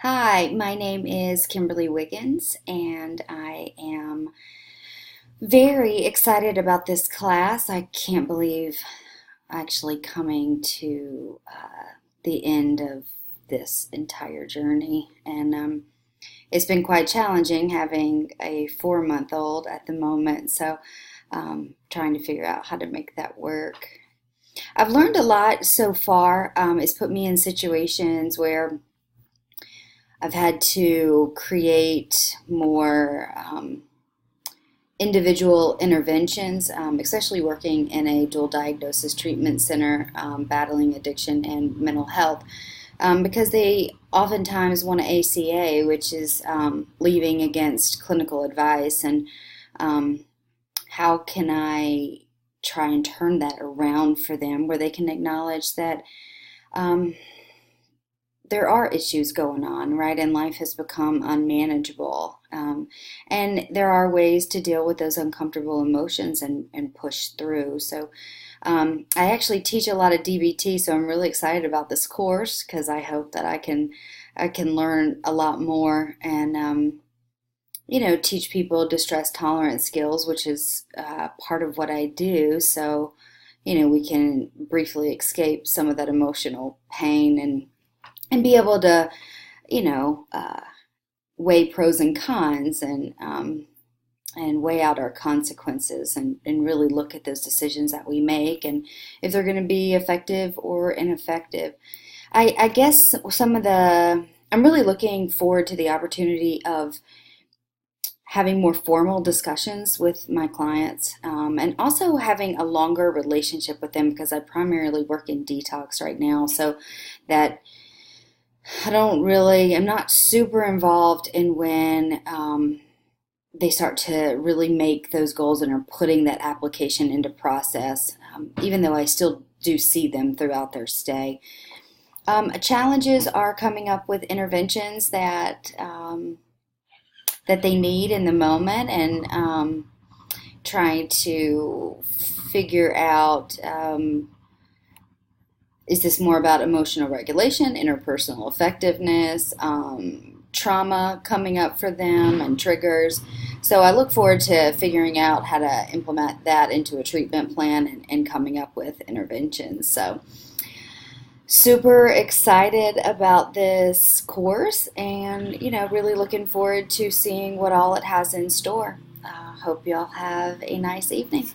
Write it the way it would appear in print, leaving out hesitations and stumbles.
Hi, my name is Kimberly Wiggins, and I am very excited about this class. I can't believe actually coming to the end of this entire journey, and it's been quite challenging having a 4 month old at the moment, so trying to figure out how to make that work. I've learned a lot so far. It's put me in situations where I've had to create more individual interventions, especially working in a dual diagnosis treatment center, battling addiction and mental health, because they oftentimes want an ACA, which is leaving against clinical advice. And um, how can I try and turn that around for them where they can acknowledge that um, there are issues going on, right? And life has become unmanageable. And there are ways to deal with those uncomfortable emotions and push through. So I actually teach a lot of DBT, so I'm really excited about this course because I hope that I can learn a lot more and teach people distress tolerance skills, which is part of what I do. So we can briefly escape some of that emotional pain and be able to, you know, uh, weigh pros and cons and weigh out our consequences and really look at those decisions that we make and if they're going to be effective or ineffective. I guess I'm really looking forward to the opportunity of having more formal discussions with my clients, and also having a longer relationship with them because I primarily work in detox right now. So that I'm not super involved in when they start to really make those goals and are putting that application into process, even though I still do see them throughout their stay. Challenges are coming up with interventions that they need in the moment and trying to figure out is this more about emotional regulation, interpersonal effectiveness, trauma coming up for them, and triggers? So I look forward to figuring out how to implement that into a treatment plan and coming up with interventions. So super excited about this course and, really looking forward to seeing what all it has in store. Hope y'all have a nice evening.